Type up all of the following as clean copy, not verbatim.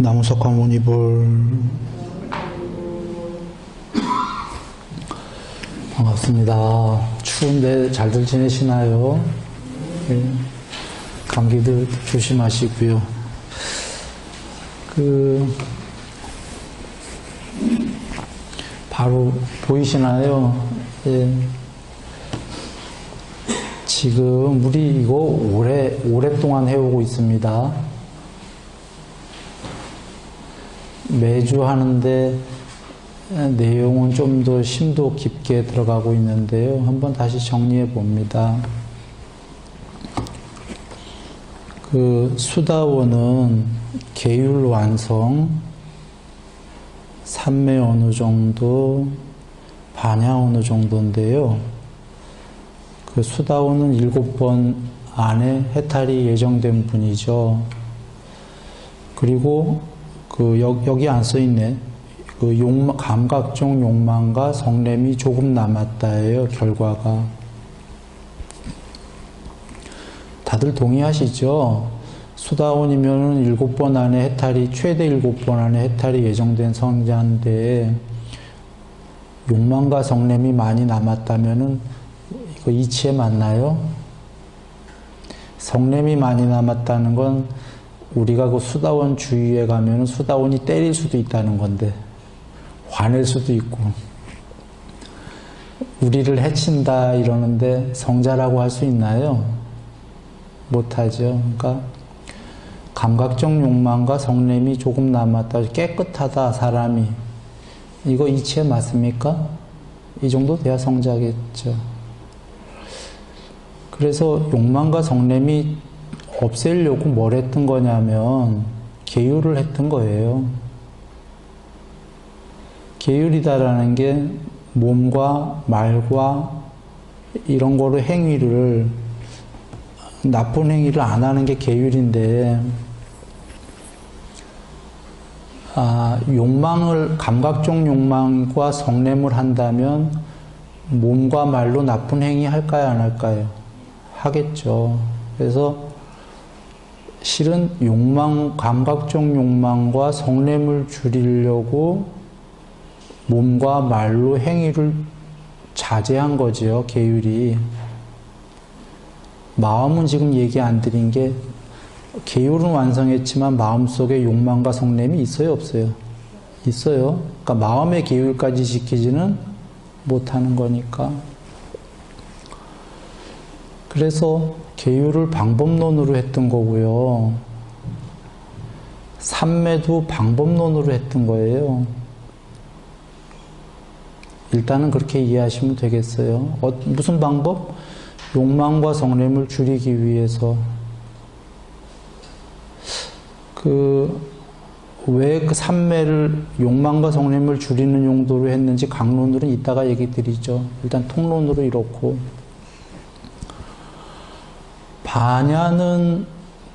나무석가모니볼 반갑습니다. 추운데 잘들 지내시나요? 네. 감기들 조심하시고요. 바로 보이시나요? 예. 지금 우리 이거 오랫동안 해오고 있습니다. 매주 하는데 내용은 좀 더 심도 깊게 들어가고 있는데요. 한번 다시 정리해 봅니다. 수다원은 계율 완성, 삼매 어느 정도, 반야 어느 정도인데요. 수다원은 7번 안에 해탈이 예정된 분이죠. 그리고 여기 안 써있네. 감각적 욕망과 성냄이 조금 남았다예요, 결과가. 다들 동의하시죠? 수다원이면은 7번 안에 해탈이, 최대 7번 안에 해탈이 예정된 성자인데, 욕망과 성냄이 많이 남았다면은, 이거 이치에 맞나요? 성냄이 많이 남았다는 건, 우리가 수다원 주위에 가면은 수다원이 때릴 수도 있다는 건데, 화낼 수도 있고, 우리를 해친다 이러는데 성자라고 할 수 있나요? 못하죠. 그러니까 감각적 욕망과 성냄이 조금 남았다, 깨끗하다 사람이, 이거 이치에 맞습니까? 이 정도 돼야 성자겠죠. 그래서 욕망과 성냄이 없애려고 뭘 했던 거냐면 계율을 했던 거예요. 계율이다라는 게 몸과 말과 이런 거로 행위를, 나쁜 행위를 안 하는 게 계율인데, 감각적 욕망과 성냄을 한다면 몸과 말로 나쁜 행위 할까요, 안 할까요? 하겠죠. 그래서 실은 감각적 욕망과 성냄을 줄이려고 몸과 말로 행위를 자제한 거지요, 계율이. 마음은 지금 얘기 안 드린 게, 계율은 완성했지만 마음속에 욕망과 성냄이 있어요, 없어요? 있어요. 그러니까 마음의 계율까지 지키지는 못하는 거니까. 그래서 계율을 방법론으로 했던 거고요. 삼매도 방법론으로 했던 거예요. 일단은 그렇게 이해하시면 되겠어요. 무슨 방법? 욕망과 성냄을 줄이기 위해서. 왜 삼매를 욕망과 성냄을 줄이는 용도로 했는지 강론으로는 이따가 얘기 드리죠. 일단 통론으로 이렇고. 반야는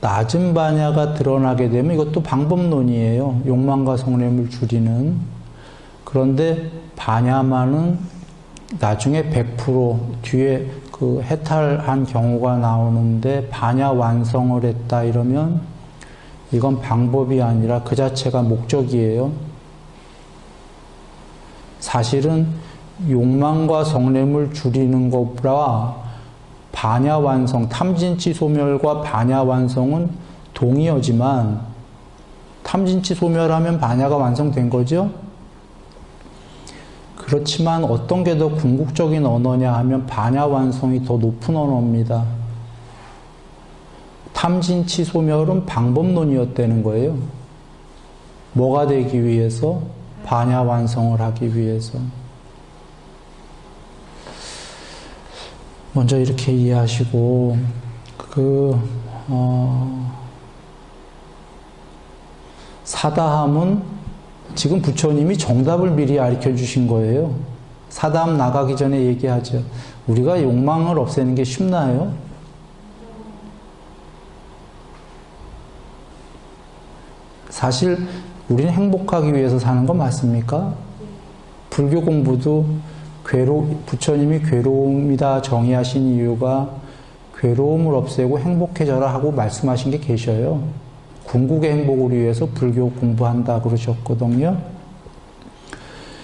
낮은 반야가 드러나게 되면 이것도 방법론이에요. 욕망과 성냄을 줄이는. 그런데 반야만은 나중에 100% 뒤에 해탈한 경우가 나오는데 반야 완성을 했다 이러면 이건 방법이 아니라 그 자체가 목적이에요. 사실은 욕망과 성냄을 줄이는 것보다 반야 완성, 탐진치 소멸과 반야 완성은 동의어지만 탐진치 소멸하면 반야가 완성된 거죠? 그렇지만 어떤 게 더 궁극적인 언어냐 하면 반야 완성이 더 높은 언어입니다. 탐진치 소멸은 방법론이었다는 거예요. 뭐가 되기 위해서? 반야 완성을 하기 위해서. 먼저 이렇게 이해하시고, 사다함은 지금 부처님이 정답을 미리 가르쳐 주신 거예요. 사다함 나가기 전에 얘기하죠. 우리가 욕망을 없애는 게 쉽나요? 사실 우리는 행복하기 위해서 사는 거 맞습니까? 불교 공부도 부처님이 괴로움이다 정의하신 이유가 괴로움을 없애고 행복해져라 하고 말씀하신 게 계셔요. 궁극의 행복을 위해서 불교 공부한다 그러셨거든요.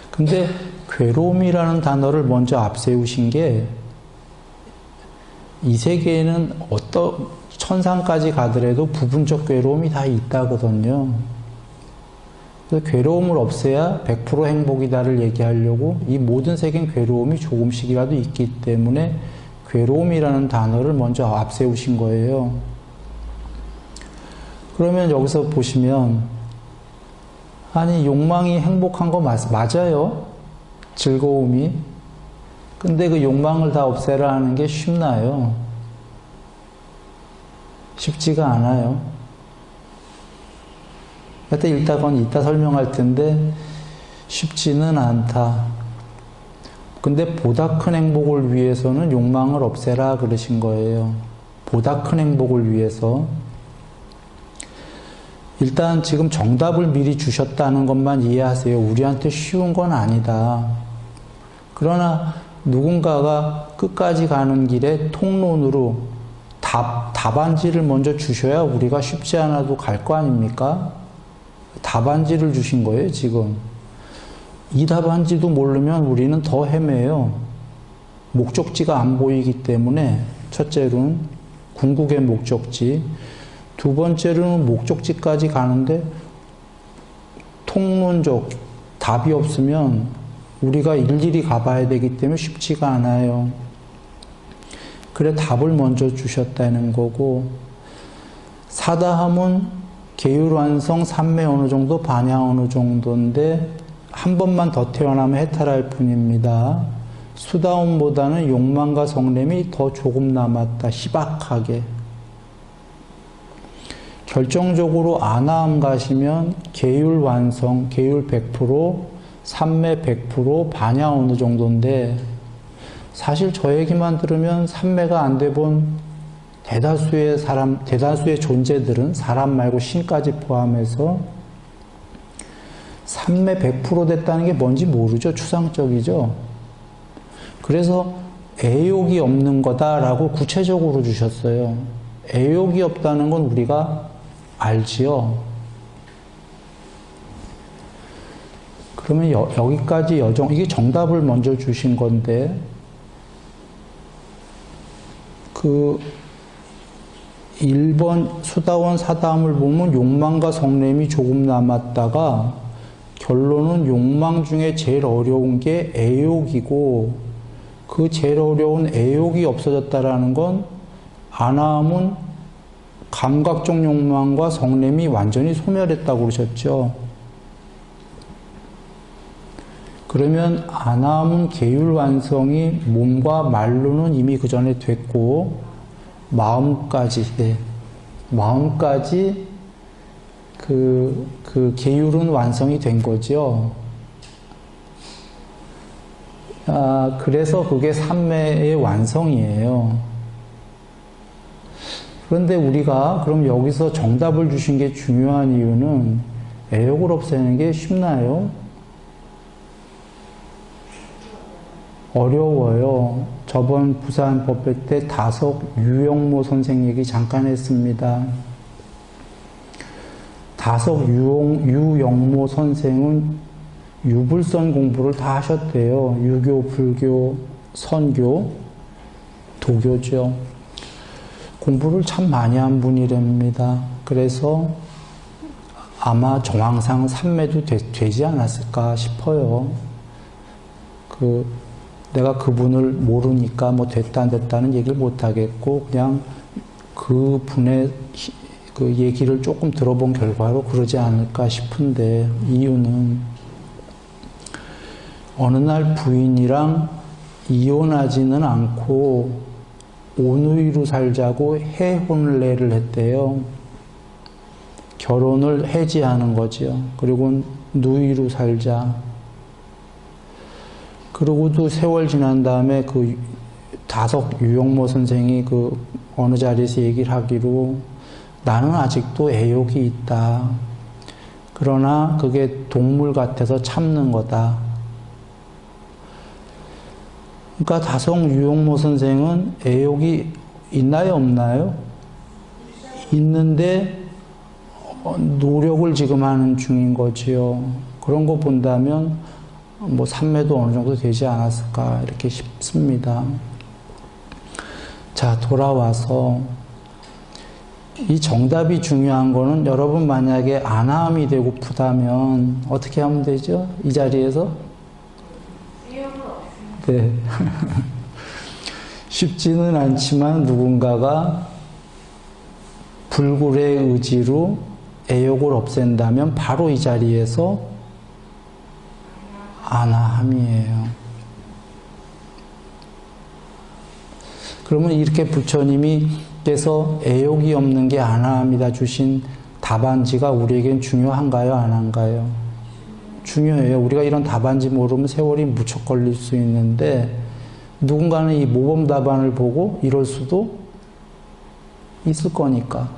근데 괴로움이라는 단어를 먼저 앞세우신 게 이 세계에는 어떤 천상까지 가더라도 부분적 괴로움이 다 있다거든요. 그래서 괴로움을 없애야 100% 행복이다를 얘기하려고 이 모든 세계는 괴로움이 조금씩이라도 있기 때문에 괴로움이라는 단어를 먼저 앞세우신 거예요. 그러면 여기서 보시면 아니 욕망이 행복한 거 맞아요. 즐거움이. 근데 그 욕망을 다 없애라 하는 게 쉽나요? 쉽지가 않아요. 하여튼 일단 이따 설명할 텐데 쉽지는 않다. 근데 보다 큰 행복을 위해서는 욕망을 없애라 그러신 거예요. 보다 큰 행복을 위해서. 일단 지금 정답을 미리 주셨다는 것만 이해하세요. 우리한테 쉬운 건 아니다. 그러나 누군가가 끝까지 가는 길에 통론으로 답안지를 먼저 주셔야 우리가 쉽지 않아도 갈 거 아닙니까? 답안지를 주신 거예요, 지금. 이 답안지도 모르면 우리는 더 헤매요. 목적지가 안 보이기 때문에 첫째로는 궁극의 목적지, 두 번째로는 목적지까지 가는데 통론적 답이 없으면 우리가 일일이 가봐야 되기 때문에 쉽지가 않아요. 그래 답을 먼저 주셨다는 거고, 사다함은 계율완성, 삼매 어느 정도, 반야 어느 정도인데 한 번만 더 태어나면 해탈할 뿐입니다. 수다움보다는 욕망과 성냄이 더 조금 남았다. 희박하게. 결정적으로 아나함 가시면 계율 완성, 계율 100%, 삼매 100%, 반야 어느 정도인데 사실 저 얘기만 들으면 삼매가 안 돼 본 대다수의 존재들은 사람 말고 신까지 포함해서 삼매 100% 됐다는 게 뭔지 모르죠. 추상적이죠. 그래서 애욕이 없는 거다라고 구체적으로 주셨어요. 애욕이 없다는 건 우리가 알지요. 그러면 여기까지 이게 정답을 먼저 주신 건데, 그 1번 수다원 사다함을 보면 욕망과 성냄이 조금 남았다가 결론은 욕망 중에 제일 어려운 게 애욕이고, 그 제일 어려운 애욕이 없어졌다라는 건 아나함은 감각적 욕망과 성냄이 완전히 소멸했다고 그러셨죠. 그러면 아나함은 계율 완성이 몸과 말로는 이미 그 전에 됐고 마음까지 그 계율은 완성이 된 거죠. 그래서 그게 삼매의 완성이에요. 그런데 우리가 그럼 여기서 정답을 주신 게 중요한 이유는 애욕을 없애는 게 쉽나요? 어려워요. 저번 부산 법회 때 다석 유영모 선생 얘기 잠깐 했습니다. 다석 유영모 선생은 유불선 공부를 다 하셨대요. 유교, 불교, 선교, 도교죠. 공부를 참 많이 한 분이랍니다. 그래서 아마 정황상 삼매도 되지 않았을까 싶어요. 내가 그분을 모르니까 뭐 됐다 안 됐다는 얘기를 못 하겠고 그냥 그분의 그 얘기를 조금 들어본 결과로 그러지 않을까 싶은데, 이유는 어느 날 부인이랑 이혼하지는 않고 온누이로 살자고 해혼례를 했대요. 결혼을 해지하는 거죠. 그리고 누이로 살자. 그러고도 세월 지난 다음에 그 다석 유영모 선생이 그 어느 자리에서 얘기를 하기로 나는 아직도 애욕이 있다. 그러나 그게 동물 같아서 참는 거다. 그러니까 다석 유영모 선생은 애욕이 있나요, 없나요? 있는데 노력을 지금 하는 중인 거지요. 그런 거 본다면 뭐 삼매도 어느 정도 되지 않았을까 이렇게 싶습니다. 자, 돌아와서 이 정답이 중요한 거는 여러분 만약에 안함이 되고프다면 어떻게 하면 되죠? 이 자리에서? 네. 쉽지는 않지만 누군가가 불굴의 의지로 애욕을 없앤다면 바로 이 자리에서 안함이에요. 그러면 이렇게 부처님께서 애욕이 없는 게 안함이다 주신 답안지가 우리에겐 중요한가요? 안 한가요? 중요해요. 우리가 이런 답안지 모르면 세월이 무척 걸릴 수 있는데 누군가는 이 모범 답안을 보고 이럴 수도 있을 거니까.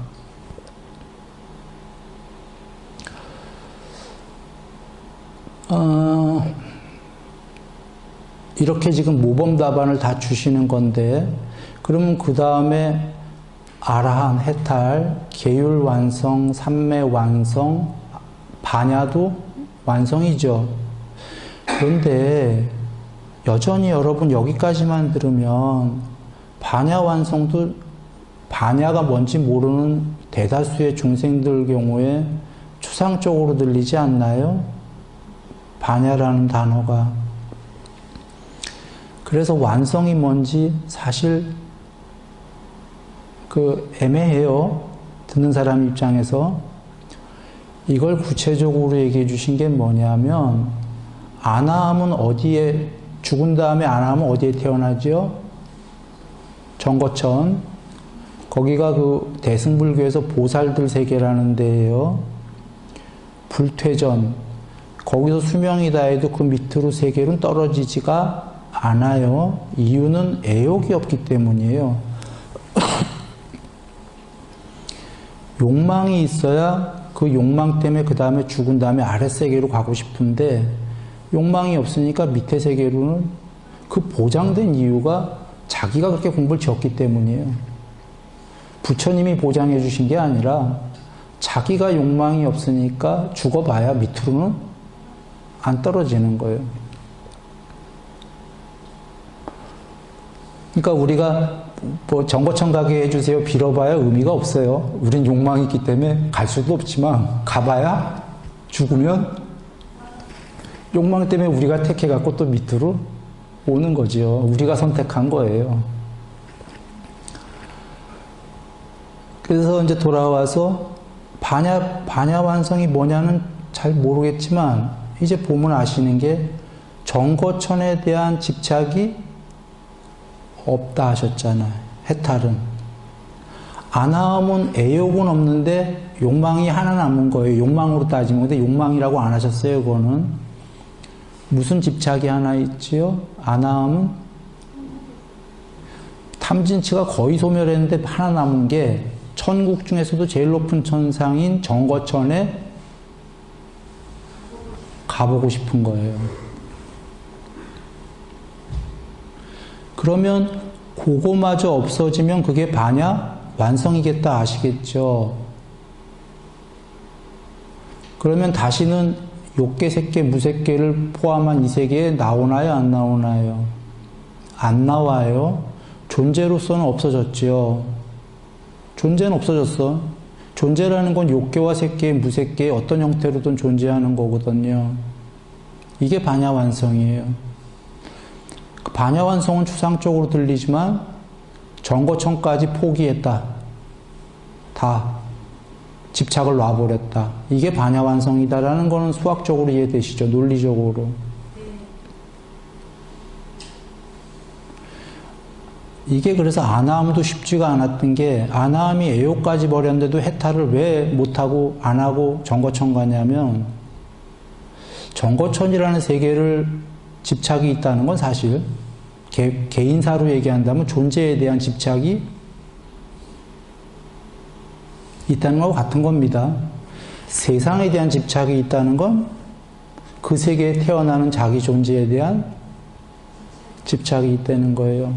이렇게 지금 모범 답안을 다 주시는 건데 그러면 그 다음에 아라한, 해탈, 계율 완성, 삼매 완성, 반야도 완성이죠. 그런데 여전히 여러분 여기까지만 들으면 반야 완성도 반야가 뭔지 모르는 대다수의 중생들 경우에 추상적으로 들리지 않나요? 반야라는 단어가. 그래서 완성이 뭔지 사실 애매해요. 듣는 사람 입장에서. 이걸 구체적으로 얘기해 주신 게 뭐냐면 안함은 어디에 죽은 다음에 안함은 어디에 태어나죠? 정거천. 거기가 그 대승불교에서 보살들 세계라는 데예요. 불퇴전. 거기서 수명이 다해도 그 밑으로 세계로는 떨어지지가 않아요. 이유는 애욕이 없기 때문이에요. 욕망이 있어야 그 욕망 때문에 그 다음에 죽은 다음에 아랫세계로 가고 싶은데 욕망이 없으니까 밑에 세계로는 그 보장된 이유가 자기가 그렇게 공부를 지었기 때문이에요. 부처님이 보장해 주신 게 아니라 자기가 욕망이 없으니까 죽어봐야 밑으로는 안 떨어지는 거예요. 그러니까 우리가 뭐 정거천 가게 해주세요 빌어봐야 의미가 없어요. 우린 욕망이 있기 때문에 갈 수도 없지만 가봐야 죽으면 욕망 때문에 우리가 택해갖고 또 밑으로 오는 거지요. 우리가 선택한 거예요. 그래서 이제 돌아와서 반야 완성이 뭐냐는 잘 모르겠지만 이제 보면 아시는 게 정거천에 대한 집착이 없다 하셨잖아요. 해탈은. 안함은 애욕은 없는데 욕망이 하나 남은 거예요. 욕망으로 따지면. 근데 욕망이라고 안 하셨어요. 그거는. 무슨 집착이 하나 있지요? 안함은 탐진치가 거의 소멸했는데 하나 남은 게 천국 중에서도 제일 높은 천상인 정거천에 가보고 싶은 거예요. 그러면 그거마저 없어지면 그게 반야 완성이겠다 아시겠죠? 그러면 다시는 욕계, 색계, 무색계를 포함한 이 세계에 나오나요? 안 나오나요? 안 나와요. 존재로서는 없어졌죠. 존재는 없어졌어. 존재라는 건 욕계와 색계, 무색계 어떤 형태로든 존재하는 거거든요. 이게 반야 완성이에요. 반야 완성은 추상적으로 들리지만 정거천까지 포기했다. 다 집착을 놔버렸다. 이게 반야 완성이다라는 거는 수학적으로 이해되시죠? 논리적으로. 이게 그래서 안함도 쉽지가 않았던 게 안함이 애욕까지 버렸는데도 해탈을 왜 못하고 안 하고 정거천 가냐면 정거천이라는 세계를 집착이 있다는 건 사실 개인사로 얘기한다면 존재에 대한 집착이 있다는 것과 같은 겁니다. 세상에 대한 집착이 있다는 건 그 세계에 태어나는 자기 존재에 대한 집착이 있다는 거예요.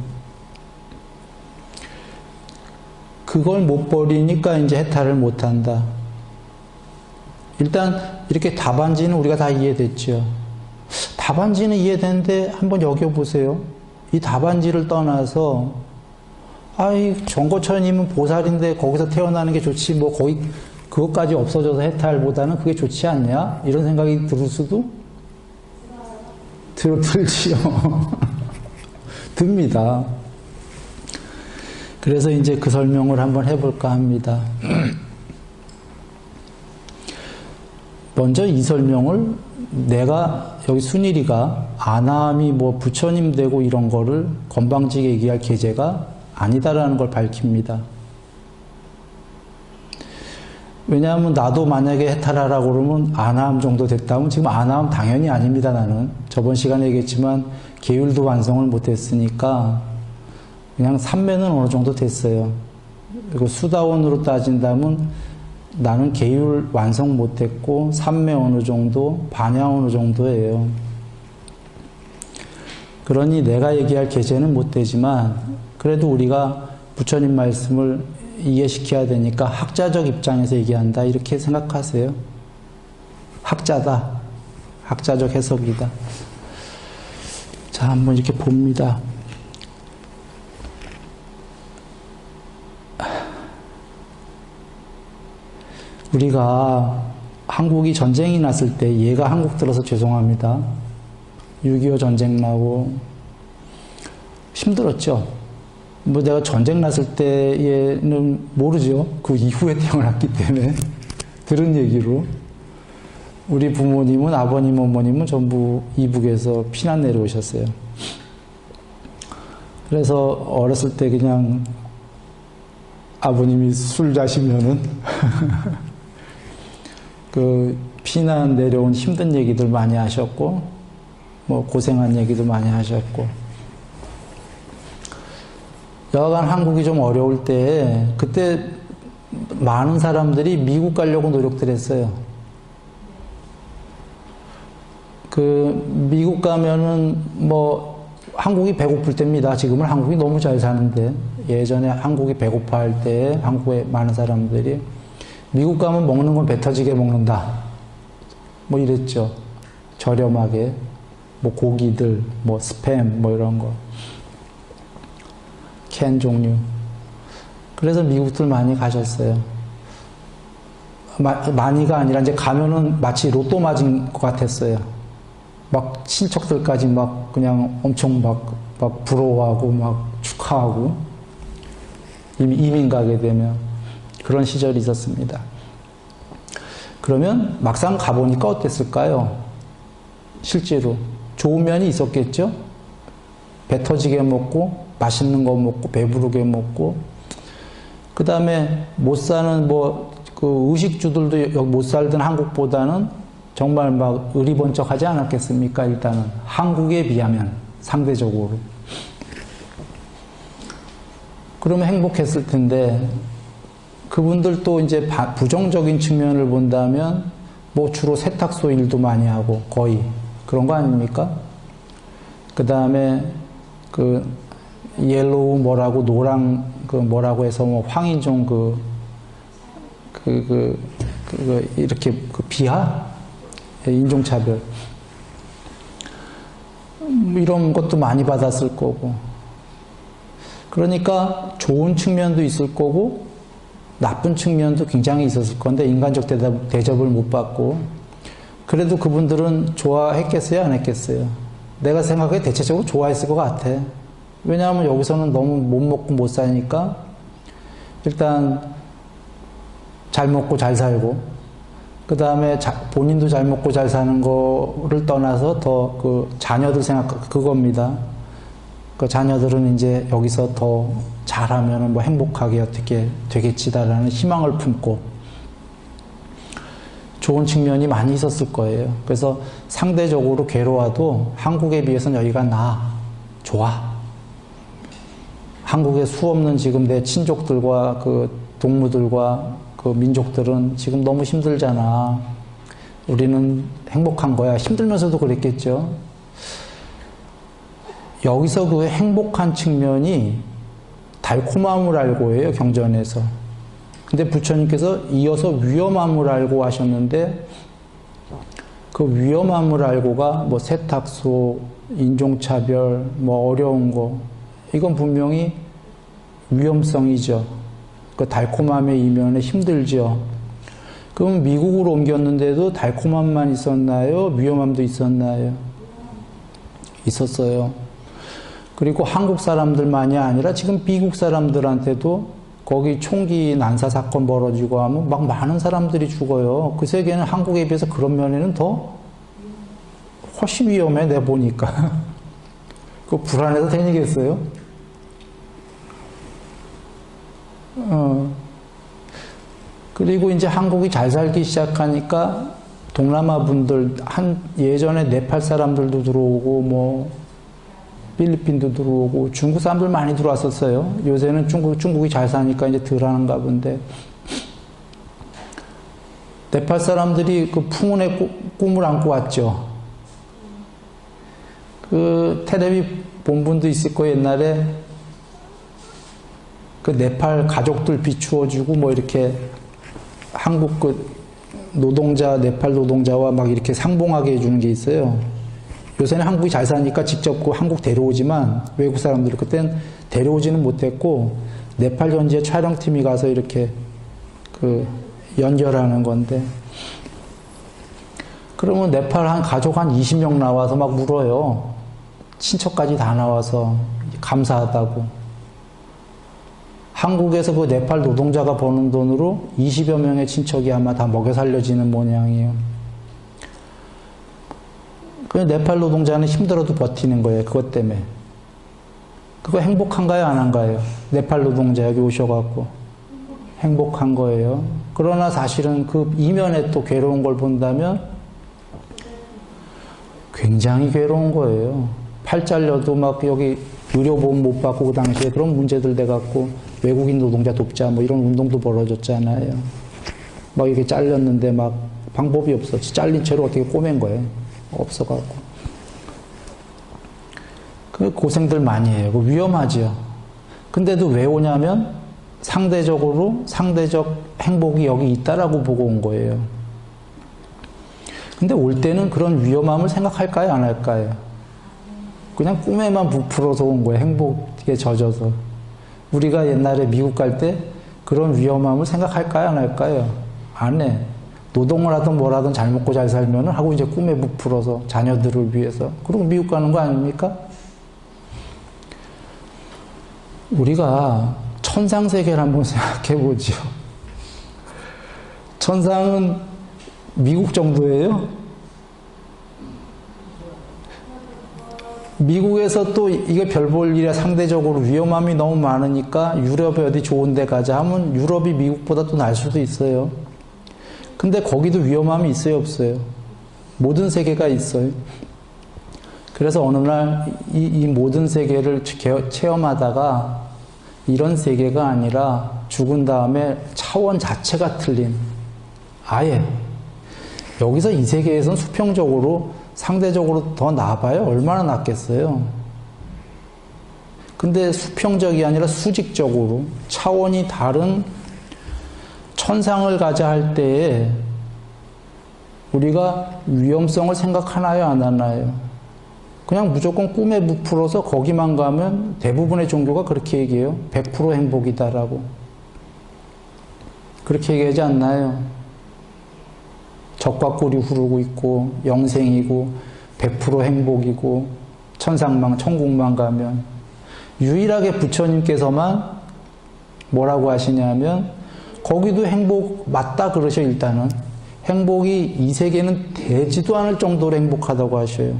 그걸 못 버리니까 이제 해탈을 못 한다. 일단 이렇게 답안지는 우리가 다 이해됐죠. 답안지는 이해되는데 한번 여겨보세요. 이 답안지를 떠나서 아이 정거천이면 보살인데 거기서 태어나는 게 좋지 뭐 거기 그것까지 없어져서 해탈보다는 그게 좋지 않냐? 이런 생각이 들 수도 들지요. 듭니다. 그래서 이제 그 설명을 한번 해볼까 합니다. 먼저 이 설명을 내가 여기 순일이가 아나함이 뭐 부처님 되고 이런 거를 건방지게 얘기할 계제가 아니다라는 걸 밝힙니다. 왜냐하면 나도 만약에 해탈하라고 그러면 아나함 정도 됐다면 지금 아나함 당연히 아닙니다. 나는 저번 시간에 얘기했지만 계율도 완성을 못했으니까 그냥 삼매는 어느 정도 됐어요. 그리고 수다원으로 따진다면 나는 계율 완성 못했고 삼매 어느 정도, 반야 어느 정도예요. 그러니 내가 얘기할 계제는 못 되지만 그래도 우리가 부처님 말씀을 이해시켜야 되니까 학자적 입장에서 얘기한다 이렇게 생각하세요. 학자다. 학자적 해석이다. 자, 한번 이렇게 봅니다. 우리가 한국이 전쟁이 났을 때 얘가 한국 들어서 죄송합니다. 6.25 전쟁 나고 힘들었죠. 뭐 내가 전쟁 났을 때에는 모르죠. 그 이후에 태어났기 때문에 들은 얘기로 우리 부모님은 아버님 어머님은 전부 이북에서 피난 내려오셨어요. 그래서 어렸을 때 그냥 아버님이 술 자시면은 그 피난 내려온 힘든 얘기들 많이 하셨고 뭐 고생한 얘기도 많이 하셨고 여하간 한국이 좀 어려울 때 그때 많은 사람들이 미국 가려고 노력들 했어요. 그 미국 가면은 뭐 한국이 배고플 때입니다. 지금은 한국이 너무 잘 사는데 예전에 한국이 배고파할 때 한국에 많은 사람들이 미국 가면 먹는 건 배 터지게 먹는다. 뭐 이랬죠. 저렴하게 뭐 고기들, 뭐 스팸 뭐 이런 거. 캔 종류. 그래서 미국들 많이 가셨어요. 많이가 아니라 이제 가면은 마치 로또 맞은 것 같았어요. 막 친척들까지 막 그냥 엄청 막 부러워하고 막 축하하고 이민 가게 되면 그런 시절이 있었습니다. 그러면 막상 가보니까 어땠을까요? 실제로 좋은 면이 있었겠죠? 배 터지게 먹고 맛있는 거 먹고 배부르게 먹고 그 다음에 못 사는 뭐 그 의식주들도 여기 못 살던 한국보다는 정말 막 의리번쩍하지 않았겠습니까? 일단은 한국에 비하면 상대적으로 그러면 행복했을 텐데 그분들도 이제 부정적인 측면을 본다면 뭐 주로 세탁소 일도 많이 하고 거의 그런 거 아닙니까? 그 다음에 그 옐로우 뭐라고 노랑 그 뭐라고 해서 뭐 황인종 이렇게 그 비하 인종차별 이런 것도 많이 받았을 거고 그러니까 좋은 측면도 있을 거고 나쁜 측면도 굉장히 있었을 건데 인간적 대접을 못 받고 그래도 그분들은 좋아했겠어요? 안 했겠어요? 내가 생각해 대체적으로 좋아했을 것 같아. 왜냐하면 여기서는 너무 못 먹고 못 사니까 일단 잘 먹고 잘 살고 그 다음에 본인도 잘 먹고 잘 사는 거를 떠나서 더 그 자녀들 생각 그겁니다. 그 자녀들은 이제 여기서 더 잘하면 뭐 행복하게 어떻게 되겠지다라는 희망을 품고 좋은 측면이 많이 있었을 거예요. 그래서 상대적으로 괴로워도 한국에 비해서는 여기가 좋아. 한국에 수 없는 지금 내 친족들과 그 동무들과 그 민족들은 지금 너무 힘들잖아. 우리는 행복한 거야. 힘들면서도 그랬겠죠. 여기서 그 행복한 측면이 달콤함을 알고 해요, 경전에서. 근데 부처님께서 이어서 위험함을 알고 하셨는데 그 위험함을 알고가 뭐 세탁소, 인종차별, 뭐 어려운 거 이건 분명히 위험성이죠. 그 달콤함의 이면에 힘들죠. 그럼 미국으로 옮겼는데도 달콤함만 있었나요? 위험함도 있었나요? 있었어요. 그리고 한국 사람들만이 아니라 지금 미국 사람들한테도 거기 총기 난사 사건 벌어지고 하면 막 많은 사람들이 죽어요. 그 세계는 한국에 비해서 그런 면에는 더 훨씬 위험해, 내 보니까. 그거 불안해서 다니겠어요? 그리고 이제 한국이 잘 살기 시작하니까 동남아 분들, 예전에 네팔 사람들도 들어오고, 뭐, 필리핀도 들어오고, 중국 사람들 많이 들어왔었어요. 요새는 중국이 잘 사니까 이제 덜 하는가 본데. 네팔 사람들이 그 풍운의 꿈을 안고 왔죠. 그 텔레비 본 분도 있을 거예요. 옛날에 그 네팔 가족들 비추어주고 뭐 이렇게 한국 그 네팔 노동자와 막 이렇게 상봉하게 해주는 게 있어요. 요새는 한국이 잘 사니까 직접 그 한국 데려오지만 외국 사람들 그땐 데려오지는 못했고 네팔 현지에 촬영팀이 가서 이렇게 그 연결하는 건데 그러면 네팔 한 가족 한 20명 나와서 막 울어요. 친척까지 다 나와서 감사하다고. 한국에서 그 네팔 노동자가 버는 돈으로 20여 명의 친척이 아마 다 먹여 살려지는 모양이에요. 그 네팔 노동자는 힘들어도 버티는 거예요. 그것 때문에. 그거 행복한가요? 안 한가요? 네팔 노동자 여기 오셔갖고. 행복한 거예요. 그러나 사실은 그 이면에 또 괴로운 걸 본다면 굉장히 괴로운 거예요. 팔 잘려도 막 여기 의료보험 못 받고 그 당시에 그런 문제들 돼갖고 외국인 노동자 돕자 뭐 이런 운동도 벌어졌잖아요. 막 이렇게 잘렸는데 막 방법이 없어. 잘린 채로 어떻게 꼬맨 거예요. 없어갖고. 그 고생들 많이 해요. 그 위험하죠. 근데도 왜 오냐면 상대적 행복이 여기 있다라고 보고 온 거예요. 근데 올 때는 그런 위험함을 생각할까요? 안 할까요? 그냥 꿈에만 부풀어서 온 거예요. 행복에 젖어서. 우리가 옛날에 미국 갈 때 그런 위험함을 생각할까요? 안 할까요? 안 해. 노동을 하든 뭘 하든 잘 먹고 잘 살면은 하고 이제 꿈에 부풀어서 자녀들을 위해서. 그리고 미국 가는 거 아닙니까? 우리가 천상세계를 한번 생각해 보죠. 천상은 미국 정도예요? 미국에서 또 이게 별 볼 일이야. 상대적으로 위험함이 너무 많으니까 유럽에 어디 좋은 데 가자 하면 유럽이 미국보다 또 날 수도 있어요. 근데 거기도 위험함이 있어요, 없어요? 모든 세계가 있어요. 그래서 어느 날 이 모든 세계를 체험하다가 이런 세계가 아니라 죽은 다음에 차원 자체가 틀린 아예 여기서 이 세계에서는 수평적으로 상대적으로 더 나아봐요. 얼마나 낫겠어요. 근데 수평적이 아니라 수직적으로 차원이 다른 천상을 가자 할 때에 우리가 위험성을 생각하나요? 안 하나요? 그냥 무조건 꿈에 부풀어서 거기만 가면 대부분의 종교가 그렇게 얘기해요. 100% 행복이다라고. 그렇게 얘기하지 않나요? 적과 꿀이 흐르고 있고 영생이고 100% 행복이고 천국만 가면 유일하게 부처님께서만 뭐라고 하시냐면 거기도 행복 맞다 그러셔. 일단은 행복이 이 세계는 되지도 않을 정도로 행복하다고 하셔요.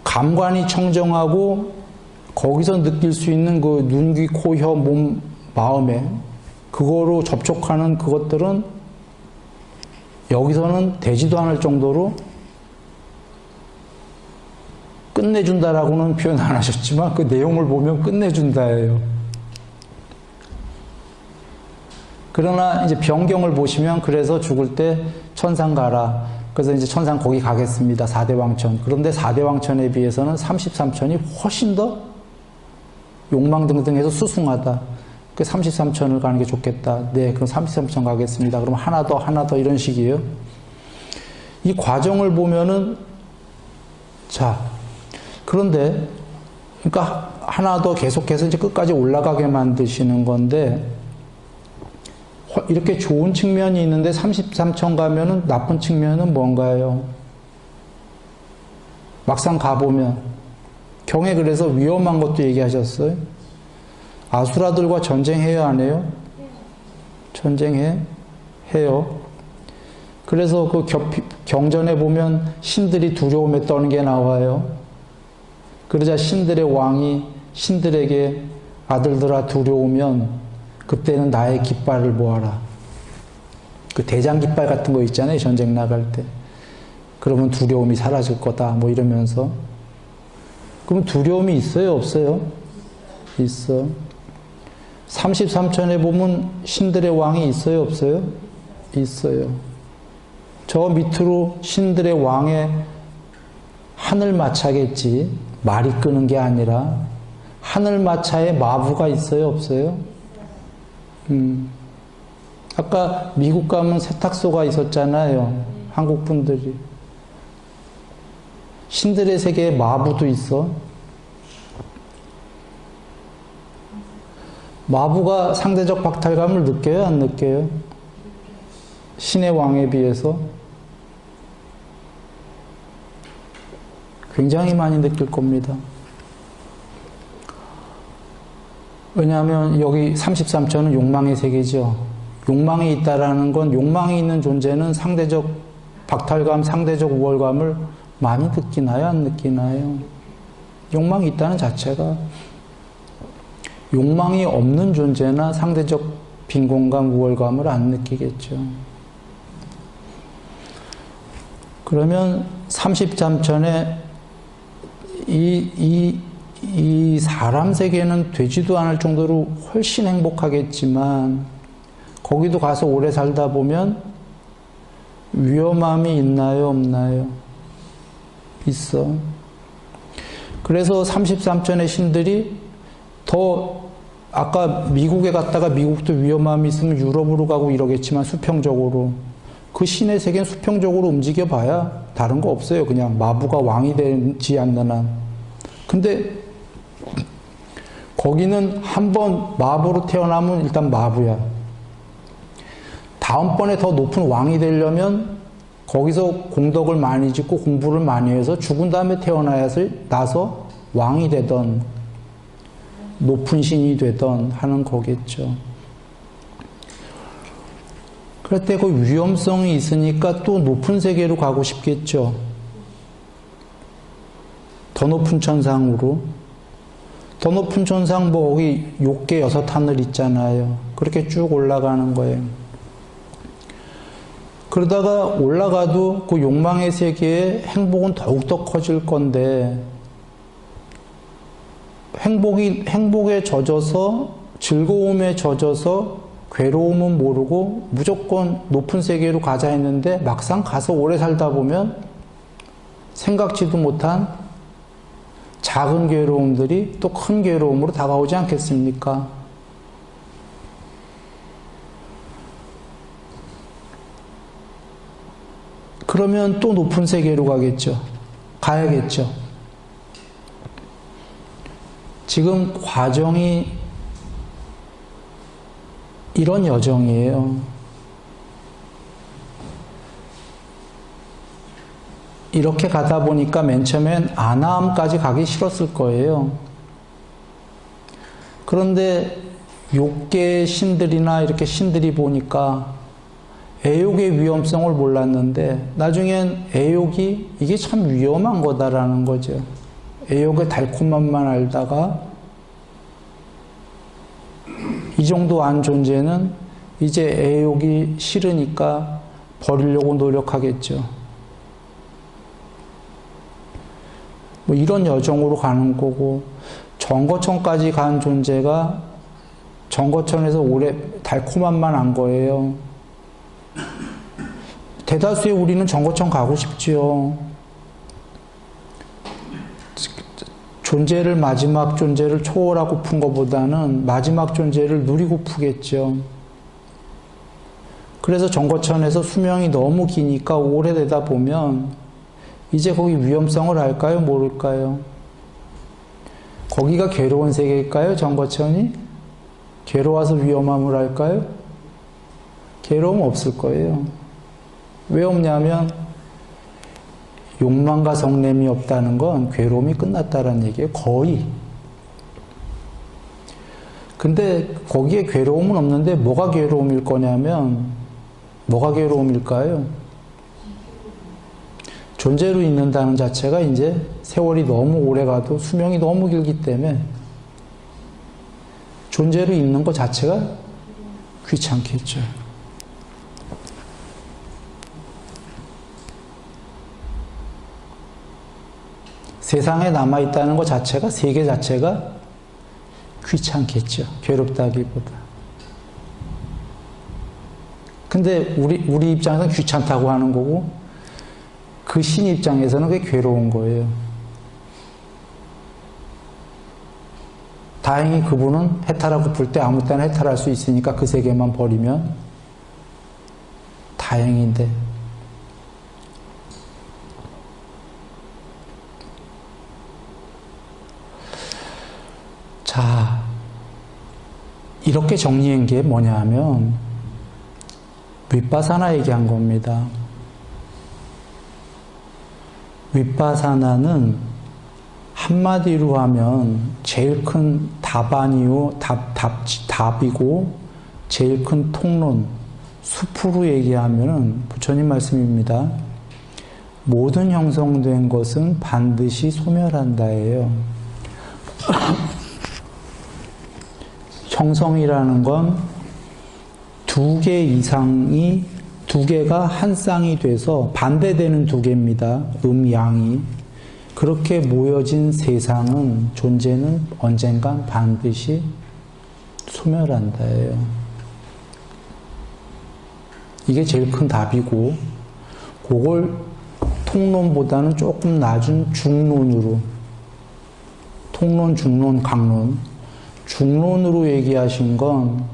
감관이 청정하고 거기서 느낄 수 있는 그 눈, 귀, 코, 혀, 몸, 마음에 그거로 접촉하는 그것들은 여기서는 되지도 않을 정도로 끝내준다라고는 표현 안 하셨지만 그 내용을 보면 끝내준다예요. 그러나 이제 변경을 보시면 그래서 죽을 때 천상 가라. 그래서 이제 천상 거기 가겠습니다. 4대 왕천. 그런데 4대 왕천에 비해서는 33천이 훨씬 더 욕망 등등 해서 수승하다. 그 33천을 가는 게 좋겠다. 네, 그럼 33천 가겠습니다. 그럼 하나 더 이런 식이에요. 이 과정을 보면은 자, 그런데 그러니까 하나 더 계속해서 이제 끝까지 올라가게 만드시는 건데 이렇게 좋은 측면이 있는데 33천 가면은 나쁜 측면은 뭔가요? 막상 가보면 경에 그래서 위험한 것도 얘기하셨어요. 아수라들과 전쟁해요, 안 해요? 전쟁해? 해요. 그래서 그 경전에 보면 신들이 두려움에 떠는 게 나와요. 그러자 신들의 왕이 신들에게 아들들아 두려우면 그때는 나의 깃발을 모아라. 그 대장 깃발 같은 거 있잖아요, 전쟁 나갈 때. 그러면 두려움이 사라질 거다, 뭐 이러면서. 그럼 두려움이 있어요, 없어요? 있어. 33천에 보면 신들의 왕이 있어요, 없어요? 있어요. 저 밑으로 신들의 왕의 하늘마차겠지. 말이 끄는 게 아니라 하늘마차에 마부가 있어요, 없어요? 아까 미국 가면 세탁소가 있었잖아요. 한국 분들이. 신들의 세계에 마부도 있어. 마부가 상대적 박탈감을 느껴요, 안 느껴요? 신의 왕에 비해서 굉장히 많이 느낄 겁니다. 왜냐하면 여기 33천은 욕망의 세계죠. 욕망이 있다라는 건 욕망이 있는 존재는 상대적 박탈감, 상대적 우월감을 많이 느끼나요, 안 느끼나요? 욕망이 있다는 자체가 욕망이 없는 존재나 상대적 빈곤감, 우월감을 안 느끼겠죠. 그러면 33천에 이 사람 세계는 되지도 않을 정도로 훨씬 행복하겠지만 거기도 가서 오래 살다 보면 위험함이 있나요, 없나요? 있어. 그래서 33천의 신들이 더 아까 미국에 갔다가 미국도 위험함이 있으면 유럽으로 가고 이러겠지만 수평적으로 그 신의 세계는 수평적으로 움직여 봐야 다른 거 없어요. 그냥 마부가 왕이 되지 않는 한. 근데 거기는 한번 마부로 태어나면 일단 마부야. 다음번에 더 높은 왕이 되려면 거기서 공덕을 많이 짓고 공부를 많이 해서 죽은 다음에 태어나서 왕이 되던 높은 신이 되던 하는 거겠죠. 그럴 때 그 위험성이 있으니까 또 높은 세계로 가고 싶겠죠. 더 높은 천상으로. 더 높은 천상 뭐 거기 욕계 6하늘 있잖아요. 그렇게 쭉 올라가는 거예요. 그러다가 올라가도 그 욕망의 세계에 행복은 더욱더 커질 건데 행복에 젖어서 즐거움에 젖어서 괴로움은 모르고 무조건 높은 세계로 가자 했는데 막상 가서 오래 살다 보면 생각지도 못한 작은 괴로움들이 또 큰 괴로움으로 다가오지 않겠습니까? 그러면 또 높은 세계로 가야겠죠. 지금 과정이 이런 여정이에요. 이렇게 가다 보니까 맨 처음엔 아나함까지 가기 싫었을 거예요. 그런데 욕계의 신들이나 이렇게 신들이 보니까 애욕의 위험성을 몰랐는데 나중엔 애욕이 이게 참 위험한 거다라는 거죠. 애욕의 달콤함만 알다가 이 정도 안 존재는 이제 애욕이 싫으니까 버리려고 노력하겠죠. 뭐 이런 여정으로 가는 거고 정거천까지 간 존재가 정거천에서 오래 달콤함만 안 거예요. 대다수의 우리는 정거천 가고 싶지요. 존재를 마지막 존재를 초월하고 푼 것보다는 마지막 존재를 누리고 푸겠죠. 그래서 정거천에서 수명이 너무 기니까 오래되다 보면 이제 거기 위험성을 알까요? 모를까요? 거기가 괴로운 세계일까요? 정거천이? 괴로워서 위험함을 알까요? 괴로움 없을 거예요. 왜 없냐면 욕망과 성냄이 없다는 건 괴로움이 끝났다는 얘기예요. 거의. 근데 거기에 괴로움은 없는데 뭐가 괴로움일 거냐면 뭐가 괴로움일까요? 존재로 있는다는 자체가 이제 세월이 너무 오래 가도 수명이 너무 길기 때문에 존재로 있는 것 자체가 귀찮겠죠. 세상에 남아있다는 것 자체가, 세계 자체가 귀찮겠죠. 괴롭다기보다. 근데 우리 입장에서는 귀찮다고 하는 거고, 그 신 입장에서는 그게 괴로운 거예요. 다행히 그분은 해탈하고 풀 때 아무 때나 해탈할 수 있으니까 그 세계만 버리면 다행인데, 자, 이렇게 정리한 게 뭐냐 하면 윗바사나 얘기한 겁니다. 윗바사나는 한마디로 하면 제일 큰 답이고 제일 큰 통론, 숲으로 얘기하면 부처님 말씀입니다. 모든 형성된 것은 반드시 소멸한다예요. 형성이라는 건 두 개가 한 쌍이 돼서 반대되는 두 개입니다. 양이. 그렇게 모여진 세상은, 존재는 언젠간 반드시 소멸한다예요. 이게 제일 큰 답이고, 그걸 통론보다는 조금 낮은 중론으로, 통론, 중론, 강론, 중론으로 얘기하신 건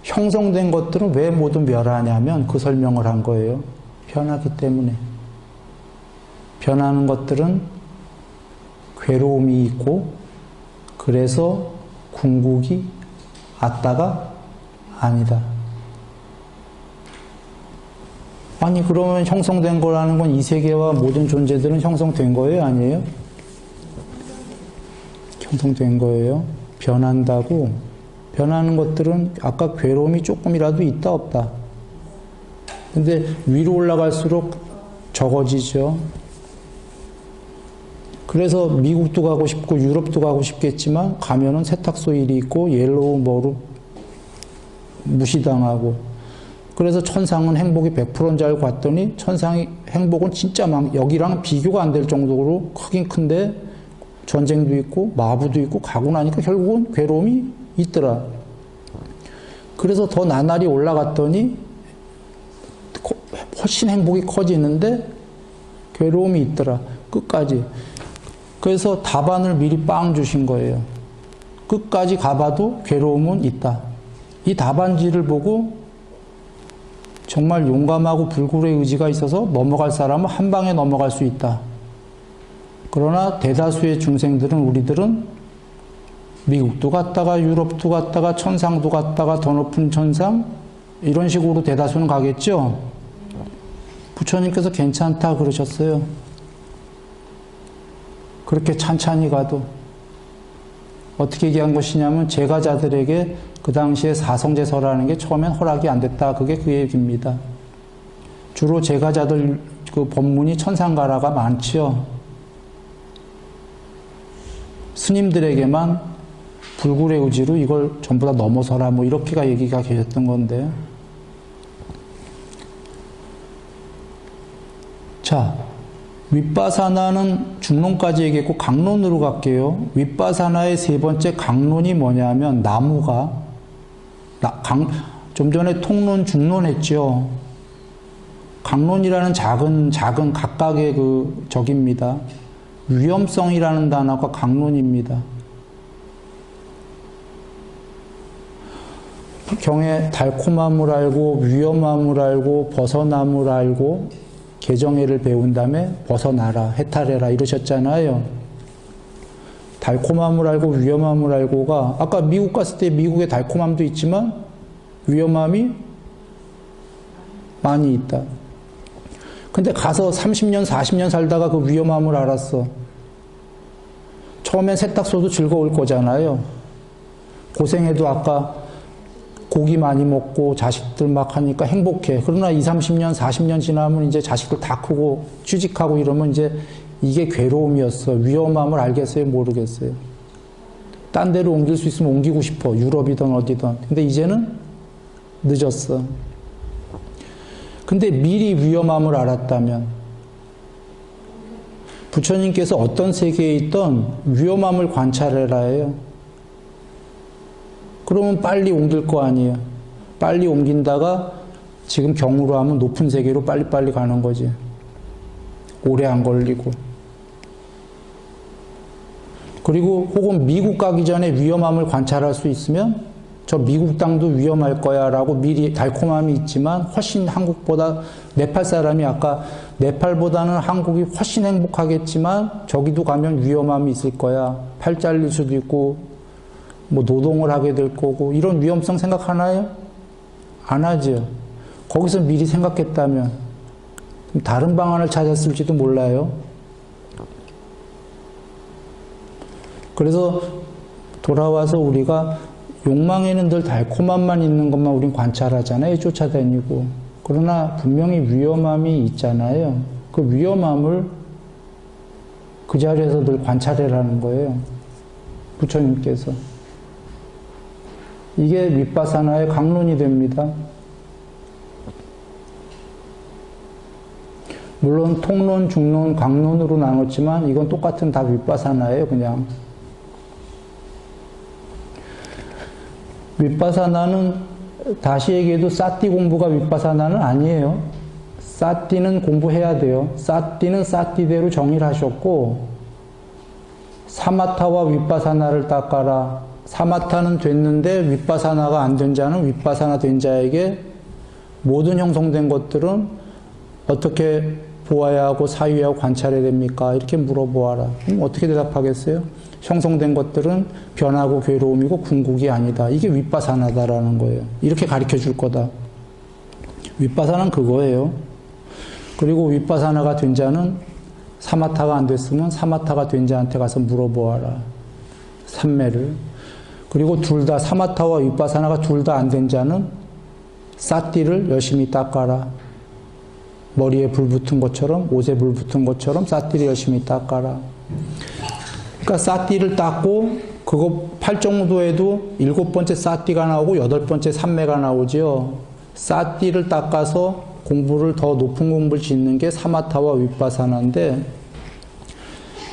형성된 것들은 왜 모두 멸하냐면 그 설명을 한 거예요. 변하기 때문에. 변하는 것들은 괴로움이 있고, 그래서 궁극이 앗다가 아니다. 아니, 그러면 형성된 거라는 건 이 세계와 모든 존재들은 형성된 거예요? 아니에요? 형성된 거예요. 변한다고. 변하는 것들은 아까 괴로움이 조금이라도 있다 없다. 근데 위로 올라갈수록 적어지죠. 그래서 미국도 가고 싶고 유럽도 가고 싶겠지만 가면은 세탁소 일이 있고 옐로우 뭐로 무시당하고, 그래서 천상은 행복이 100%인 줄 알고 갔더니 천상의 행복은 진짜 여기랑 비교가 안 될 정도로 크긴 큰데 전쟁도 있고 마부도 있고 가고 나니까 결국은 괴로움이 있더라. 그래서 더 나날이 올라갔더니 훨씬 행복이 커지는데 괴로움이 있더라. 끝까지. 그래서 답안을 미리 빵 주신 거예요. 끝까지 가봐도 괴로움은 있다. 이 답안지를 보고 정말 용감하고 불굴의 의지가 있어서 넘어갈 사람은 한 방에 넘어갈 수 있다. 그러나 대다수의 중생들은, 우리들은 미국도 갔다가 유럽도 갔다가 천상도 갔다가 더 높은 천상, 이런 식으로 대다수는 가겠죠. 부처님께서 괜찮다 그러셨어요. 그렇게 찬찬히 가도. 어떻게 얘기한 것이냐면 제가자들에게 그 당시에 사성제설하는 게 처음엔 허락이 안 됐다. 그게 그 얘기입니다. 주로 제가자들 그 법문이 천상가라가 많지요. 스님들에게만 불굴의 의지로 이걸 전부 다 넘어서라, 뭐 이렇게가 얘기가 계셨던 건데. 자, 윗바사나는 중론까지 얘기했고 강론으로 갈게요. 윗바사나의 세 번째 강론이 뭐냐면 나무가 좀 전에 통론, 중론 했죠. 강론이라는 작은 각각의 그 적입니다. 위험성이라는 단어가 강론입니다. 경에 달콤함을 알고 위험함을 알고 벗어남을 알고 개정해를 배운 다음에 벗어나라, 해탈해라 이러셨잖아요. 달콤함을 알고 위험함을 알고가 아까 미국 갔을 때 미국의 달콤함도 있지만 위험함이 많이 있다. 근데 가서 30년, 40년 살다가 그 위험함을 알았어. 처음엔 세탁소도 즐거울 거잖아요. 고생해도 아까 고기 많이 먹고 자식들 막 하니까 행복해. 그러나 20, 30년, 40년 지나면 이제 자식들 다 크고 취직하고 이러면 이제 이게 괴로움이었어. 위험함을 알겠어요? 모르겠어요? 딴 데로 옮길 수 있으면 옮기고 싶어. 유럽이든 어디든. 근데 이제는 늦었어. 근데 미리 위험함을 알았다면 부처님께서 어떤 세계에 있던 위험함을 관찰해라 해요. 그러면 빨리 옮길 거 아니에요. 빨리 옮긴다가 지금 경으로 하면 높은 세계로 빨리빨리 가는 거지. 오래 안 걸리고. 그리고 혹은 미국 가기 전에 위험함을 관찰할 수 있으면 저 미국 땅도 위험할 거야 라고 미리 달콤함이 있지만 훨씬 한국보다 네팔 사람이 아까 네팔보다는 한국이 훨씬 행복하겠지만 저기도 가면 위험함이 있을 거야. 팔 잘릴 수도 있고 뭐 노동을 하게 될 거고 이런 위험성 생각하나요? 안 하죠. 거기서 미리 생각했다면 다른 방안을 찾았을지도 몰라요. 그래서 돌아와서 우리가 욕망에는 늘 달콤함만 있는 것만 우린 관찰하잖아요. 쫓아다니고. 그러나 분명히 위험함이 있잖아요. 그 위험함을 그 자리에서 늘 관찰해라는 거예요. 부처님께서. 이게 윗바사나의 강론이 됩니다. 물론 통론, 중론, 강론으로 나눴지만 이건 똑같은 다 윗바사나예요. 그냥. 윗바사나는 다시 얘기해도 사띠 공부가 윗바사나는 아니에요. 사띠는 공부해야 돼요. 사띠는 사띠대로 정의를 하셨고 사마타와 윗바사나를 닦아라. 사마타는 됐는데 윗바사나가 안 된 자는 윗바사나 된 자에게 모든 형성된 것들은 어떻게 보아야 하고 사유하고 관찰해야 됩니까? 이렇게 물어보아라. 그럼 어떻게 대답하겠어요? 형성된 것들은 변하고 괴로움이고 궁극이 아니다. 이게 윗바사나다라는 거예요. 이렇게 가르쳐 줄 거다. 윗바사나는 그거예요. 그리고 윗바사나가 된 자는 사마타가 안 됐으면 사마타가 된 자한테 가서 물어보아라. 삼매를. 그리고 둘 다 사마타와 윗바사나가 둘 다 안 된 자는 사띠를 열심히 닦아라. 머리에 불 붙은 것처럼 옷에 불 붙은 것처럼 사띠를 열심히 닦아라. 그러니까 사띠를 닦고 그거 8정도에도 7번째 사띠가 나오고 8번째 삼매가 나오죠. 사띠를 닦아서 공부를 더 높은 공부를 짓는 게 사마타와 윗바사나인데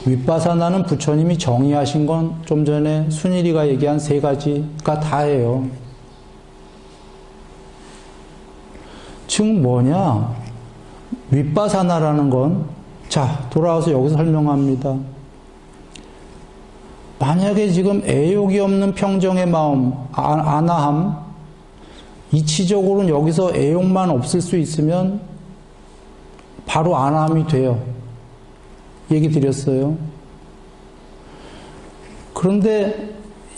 윗바사나는 부처님이 정의하신 건 좀 전에 순일이가 얘기한 3가지가 다예요. 즉 뭐냐? 윗바사나라는 건 자, 돌아와서 여기서 설명합니다. 만약에 지금 애욕이 없는 평정의 마음, 안아함, 이치적으로는 여기서 애욕만 없을 수 있으면 바로 안아함이 돼요. 얘기 드렸어요. 그런데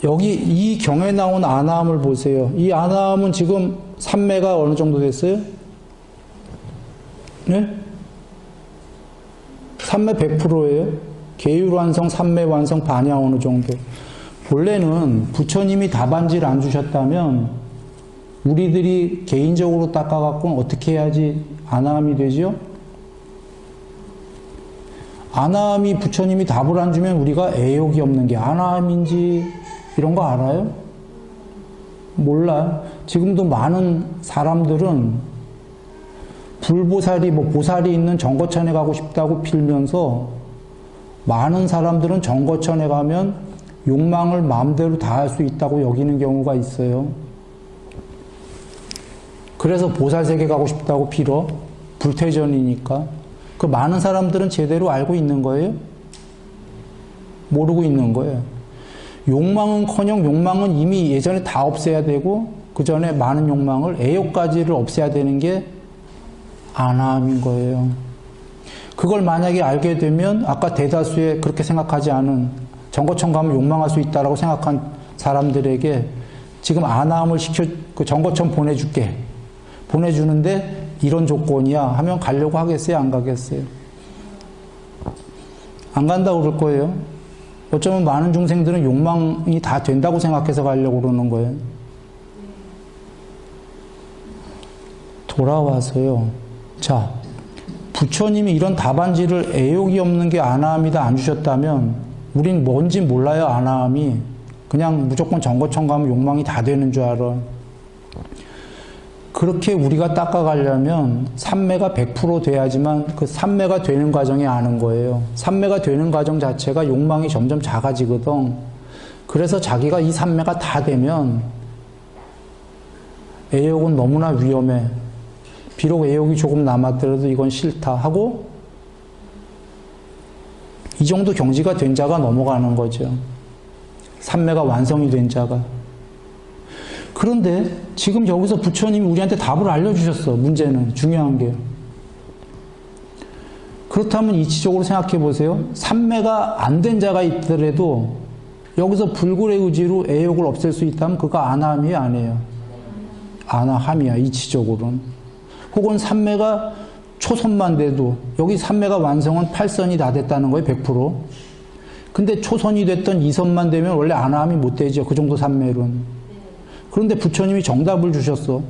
여기 이 경에 나온 안아함을 보세요. 이 안아함은 지금 삼매가 어느 정도 됐어요? 네? 삼매 100%예요. 계율 완성, 삼매 완성, 반야 어느 정도. 본래는 부처님이 답안지를 안 주셨다면 우리들이 개인적으로 닦아갖고는 어떻게 해야지 안아함이 되죠? 안아함이 부처님이 답을 안 주면 우리가 애욕이 없는 게 안아함인지 이런 거 알아요? 몰라. 지금도 많은 사람들은 불보살이 뭐 보살이 있는 정거천에 가고 싶다고 빌면서 많은 사람들은 정거천에 가면 욕망을 마음대로 다 할 수 있다고 여기는 경우가 있어요. 그래서 보살세계 가고 싶다고 빌어. 불퇴전이니까. 그 많은 사람들은 제대로 알고 있는 거예요? 모르고 있는 거예요. 욕망은커녕 욕망은 이미 예전에 다 없애야 되고 그 전에 많은 욕망을 애욕까지를 없애야 되는 게 아나함인 거예요. 그걸 만약에 알게 되면 아까 대다수의 그렇게 생각하지 않은 정거천 가면 욕망할 수 있다라고 생각한 사람들에게 지금 아나함을 그 정거천 보내줄게. 보내주는데 이런 조건이야 하면 가려고 하겠어요? 안 가겠어요? 안 간다고 그럴 거예요. 어쩌면 많은 중생들은 욕망이 다 된다고 생각해서 가려고 그러는 거예요. 돌아와서요. 자, 부처님이 이런 답안지를 애욕이 없는 게 아나함이다 안 주셨다면 우린 뭔지 몰라요. 아나함이. 그냥 무조건 정거천 가면 욕망이 다 되는 줄 알아. 그렇게 우리가 닦아가려면 삼매가 100% 돼야지만 그 삼매가 되는 과정이 아는 거예요. 삼매가 되는 과정 자체가 욕망이 점점 작아지거든. 그래서 자기가 이 삼매가 다 되면 애욕은 너무나 위험해. 비록 애욕이 조금 남았더라도 이건 싫다 하고 이 정도 경지가 된 자가 넘어가는 거죠. 삼매가 완성이 된 자가. 그런데 지금 여기서 부처님이 우리한테 답을 알려주셨어. 문제는 중요한 게. 그렇다면 이치적으로 생각해 보세요. 삼매가 안 된 자가 있더라도 여기서 불굴의 의지로 애욕을 없앨 수 있다면 그거 아나함이 아니에요. 아나함이야. 이치적으로는. 혹은 삼매가 초선만 돼도 여기 삼매가 완성은 8선이 다 됐다는 거예요. 100%. 근데 초선이 됐던 2선만 되면 원래 아나함이 못 되죠. 그 정도 삼매로는. 그런데 부처님이 정답을 주셨어.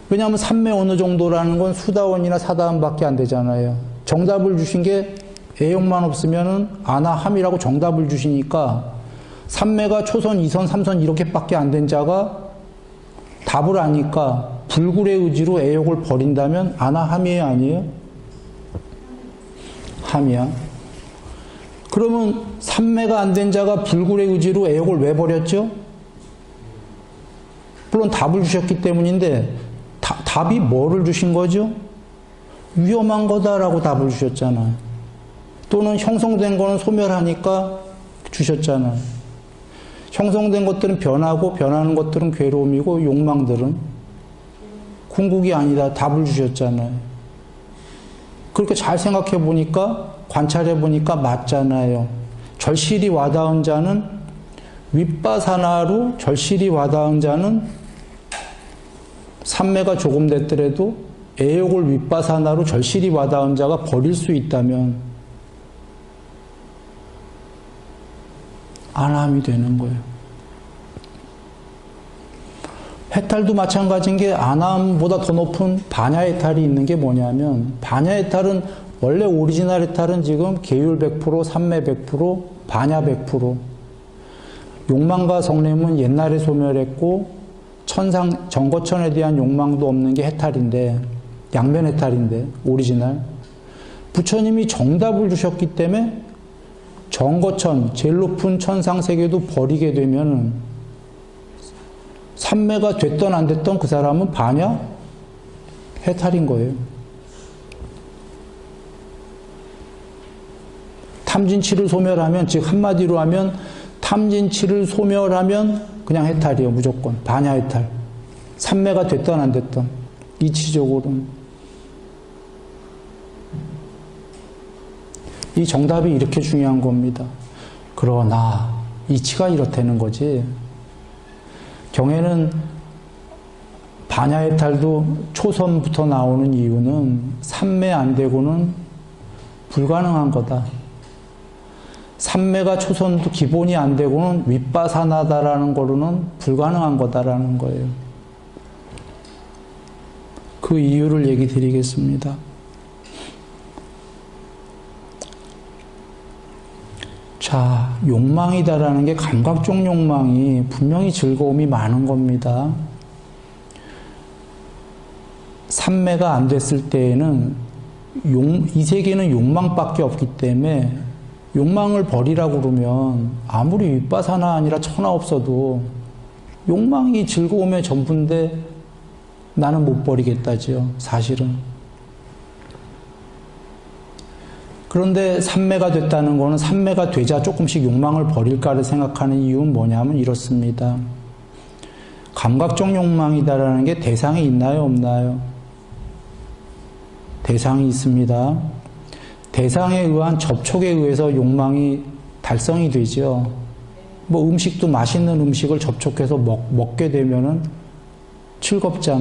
왜냐하면 삼매 어느 정도라는 건 수다원이나 사다원밖에 안 되잖아요. 정답을 주신 게 애욕만 없으면은 아나함이라고 정답을 주시니까 삼매가 초선, 2선, 3선 이렇게밖에 안 된 자가 답을 아니까 불굴의 의지로 애욕을 버린다면 아나함이에요, 아니에요? 함이야. 그러면 삼매가 안 된 자가 불굴의 의지로 애욕을 왜 버렸죠? 물론 답을 주셨기 때문인데 답이 뭐를 주신 거죠? 위험한 거다라고 답을 주셨잖아요. 또는 형성된 거는 소멸하니까 주셨잖아요. 형성된 것들은 변하고 변하는 것들은 괴로움이고 욕망들은 궁극이 아니다. 답을 주셨잖아요. 그렇게 잘 생각해 보니까 관찰해 보니까 맞잖아요. 절실히 와닿은 자는 윗바사나로 절실히 와닿은 자는 삼매가 조금 됐더라도 애욕을 윗바사나로 절실히 와닿은 자가 버릴 수 있다면 아나함이 되는 거예요. 해탈도 마찬가지인 게 아나함보다 더 높은 반야 해탈이 있는 게 뭐냐면 반야 해탈은 원래 오리지널 해탈은 지금 계율 100%, 삼매 100%, 반야 100%. 욕망과 성냄은 옛날에 소멸했고 천상 정거천에 대한 욕망도 없는 게 해탈인데 양면 해탈인데 오리지널. 부처님이 정답을 주셨기 때문에 정거천 제일 높은 천상 세계도 버리게 되면은 삼매가 됐던 안 됐던 그 사람은 반야 해탈인 거예요. 탐진치를 소멸하면, 즉 한마디로 하면 탐진치를 소멸하면 그냥 해탈이에요. 무조건. 반야 해탈. 삼매가 됐던 안 됐던. 이치적으로는. 이 정답이 이렇게 중요한 겁니다. 그러나 이치가 이렇다는 거지. 경에는 반야 해탈도 초선부터 나오는 이유는 삼매 안 되고는 불가능한 거다. 삼매가 초선도 기본이 안 되고는 윗바사나다라는 거로는 불가능한 거다라는 거예요. 그 이유를 얘기 드리겠습니다. 자, 욕망이다라는 게 감각적 욕망이 분명히 즐거움이 많은 겁니다. 삼매가 안 됐을 때에는 이 세계는 욕망밖에 없기 때문에 욕망을 버리라고 그러면 아무리 윗바사나 아니라 천하 없어도 욕망이 즐거움의 전부인데 나는 못 버리겠다죠. 사실은. 그런데 삼매가 됐다는 거는 삼매가 되자 조금씩 욕망을 버릴까를 생각하는 이유는 뭐냐면 이렇습니다. 감각적 욕망이다라는 게 대상이 있나요, 없나요? 대상이 있습니다. 대상에 의한 접촉에 의해서 욕망이 달성이 되죠. 뭐 음식도 맛있는 음식을 접촉해서 먹게 되면은 즐겁지 않아요.